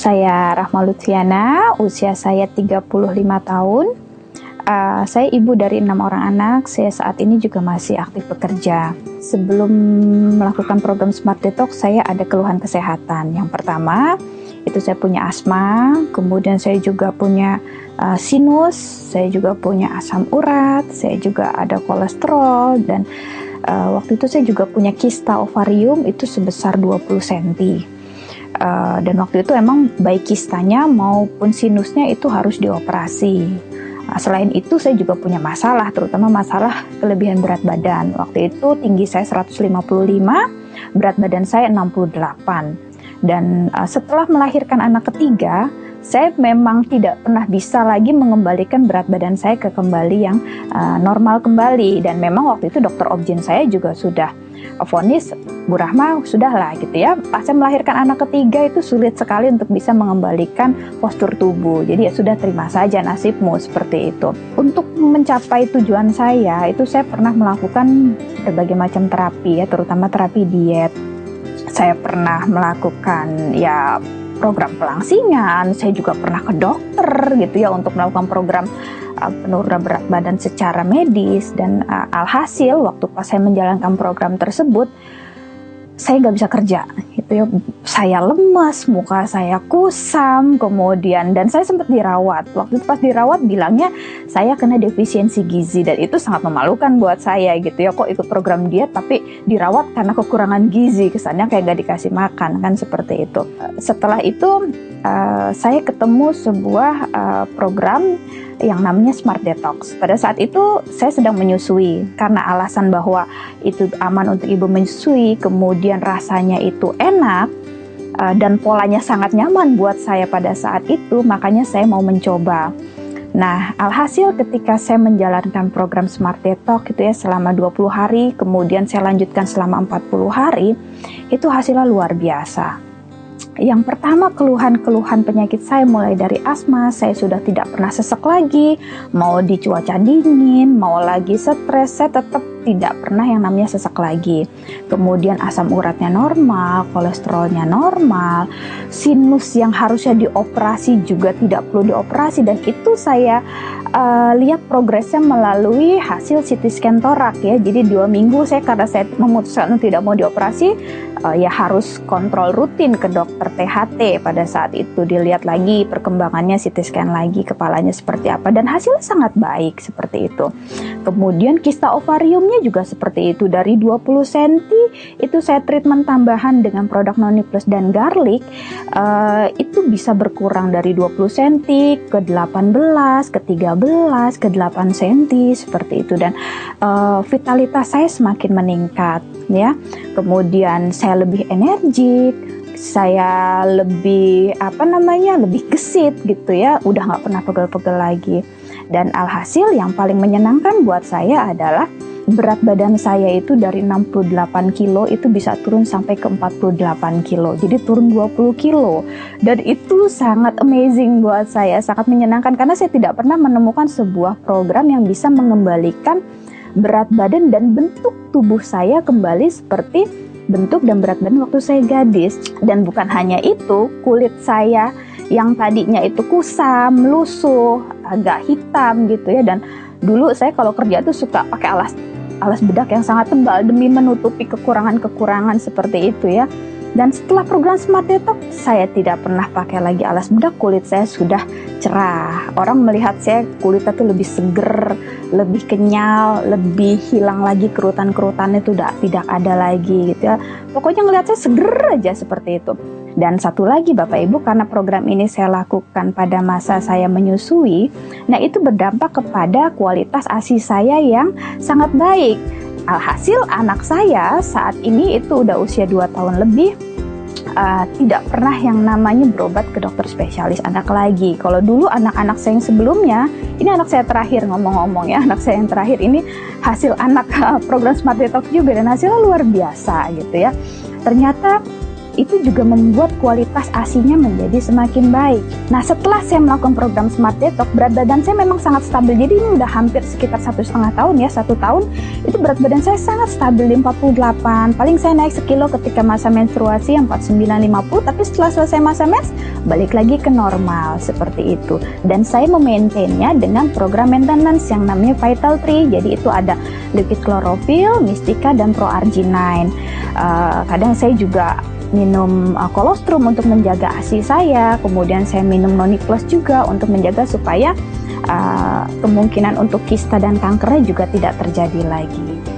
Saya Rahma Lutfiana, usia saya 35 tahun. Saya ibu dari 6 orang anak. Saya saat ini juga masih aktif bekerja. Sebelum melakukan program Smart Detox, saya ada keluhan kesehatan. Yang pertama, itu saya punya asma, kemudian saya juga punya sinus, saya juga punya asam urat, saya juga ada kolesterol, dan waktu itu saya juga punya kista ovarium itu sebesar 20 cm. Dan waktu itu emang baik kistanya maupun sinusnya itu harus dioperasi. Selain itu saya juga punya masalah, terutama masalah kelebihan berat badan. Waktu itu tinggi saya 155, berat badan saya 68. Dan setelah melahirkan anak ketiga, saya memang tidak pernah bisa lagi mengembalikan berat badan saya ke kembali yang normal kembali. Dan memang waktu itu dokter obgyn saya juga sudah vonis, Bu Rahma, sudahlah gitu ya. Pas saya melahirkan anak ketiga itu sulit sekali untuk bisa mengembalikan postur tubuh. Jadi ya sudah, terima saja nasibmu, seperti itu. Untuk mencapai tujuan saya, itu saya pernah melakukan berbagai macam terapi ya, terutama terapi diet. Saya pernah melakukan ya program pelangsingan, saya juga pernah ke dokter gitu ya untuk melakukan program penurunan berat badan secara medis. Dan alhasil waktu pas saya menjalankan program tersebut, saya nggak bisa kerja gitu ya. Saya lemas, muka saya kusam, kemudian dan saya sempat dirawat. Waktu itu pas dirawat bilangnya saya kena defisiensi gizi, dan itu sangat memalukan buat saya gitu ya. Kok ikut program diet tapi dirawat karena kekurangan gizi, kesannya kayak nggak dikasih makan kan, seperti itu. Setelah itu saya ketemu sebuah program yang namanya Smart Detox. Pada saat itu saya sedang menyusui, karena alasan bahwa itu aman untuk ibu menyusui, kemudian rasanya itu enak, dan polanya sangat nyaman buat saya pada saat itu, makanya saya mau mencoba. Nah, alhasil ketika saya menjalankan program Smart Detox itu ya selama 20 hari, kemudian saya lanjutkan selama 40 hari, itu hasilnya luar biasa. Yang pertama, keluhan-keluhan penyakit saya mulai dari asma, saya sudah tidak pernah sesek lagi, mau di cuaca dingin, mau lagi stres, saya tetap tidak pernah yang namanya sesek lagi. Kemudian asam uratnya normal, kolesterolnya normal, sinus yang harusnya dioperasi juga tidak perlu dioperasi, dan itu saya lihat progresnya melalui hasil CT scan torak ya. Jadi 2 minggu saya, karena saya memutuskan tidak mau dioperasi, ya harus kontrol rutin ke dokter THT. Pada saat itu dilihat lagi perkembangannya, CT scan lagi kepalanya seperti apa, dan hasilnya sangat baik seperti itu. Kemudian kista ovariumnya juga seperti itu, dari 20 cm itu saya treatment tambahan dengan produk Noni Plus dan garlic, itu bisa berkurang dari 20 cm ke 18, ke 13, ke 8 cm seperti itu. Dan vitalitas saya semakin meningkat ya. Kemudian saya lebih energik, saya lebih lebih gesit gitu ya, udah nggak pernah pegel-pegel lagi. Dan alhasil yang paling menyenangkan buat saya adalah berat badan saya itu dari 68 kilo itu bisa turun sampai ke 48 kilo. Jadi turun 20 kilo. Dan itu sangat amazing buat saya, sangat menyenangkan, karena saya tidak pernah menemukan sebuah program yang bisa mengembalikan berat badan dan bentuk tubuh saya kembali seperti bentuk dan berat badan waktu saya gadis. Dan bukan hanya itu, kulit saya yang tadinya itu kusam, lusuh, agak hitam gitu ya. Dan dulu saya kalau kerja tuh suka pakai alas bedak yang sangat tebal demi menutupi kekurangan-kekurangan seperti itu ya. Dan setelah program Smart Detox, saya tidak pernah pakai lagi alas bedak, kulit saya sudah cerah. Orang melihat saya kulitnya tuh lebih seger, lebih kenyal, lebih hilang lagi kerutan-kerutannya itu tidak ada lagi gitu ya. Pokoknya ngelihat saya seger aja seperti itu. Dan satu lagi Bapak Ibu, karena program ini saya lakukan pada masa saya menyusui, nah itu berdampak kepada kualitas ASI saya yang sangat baik. Alhasil anak saya saat ini itu udah usia 2 tahun lebih, tidak pernah yang namanya berobat ke dokter spesialis anak lagi. Kalau dulu anak-anak saya yang sebelumnya, ini anak saya terakhir ngomong-ngomong ya, anak saya yang terakhir ini hasil anak program Smart Detox juga, dan hasilnya luar biasa gitu ya. Ternyata itu juga membuat kualitas ASI-nya menjadi semakin baik. Nah, setelah saya melakukan program Smart Detox, berat badan saya memang sangat stabil. Jadi ini udah hampir sekitar 1,5 tahun ya, 1 tahun itu berat badan saya sangat stabil di 48. Paling saya naik sekilo ketika masa menstruasi yang 49-50, tapi setelah selesai masa mens balik lagi ke normal seperti itu. Dan saya memaintainnya dengan program maintenance yang namanya Vital Tree. Jadi itu ada liquid chlorophyll, Mystica, dan Pro-Arginine. Kadang saya juga minum kolostrum untuk menjaga ASI saya, kemudian saya minum Noni Plus juga untuk menjaga supaya kemungkinan untuk kista dan kankernya juga tidak terjadi lagi.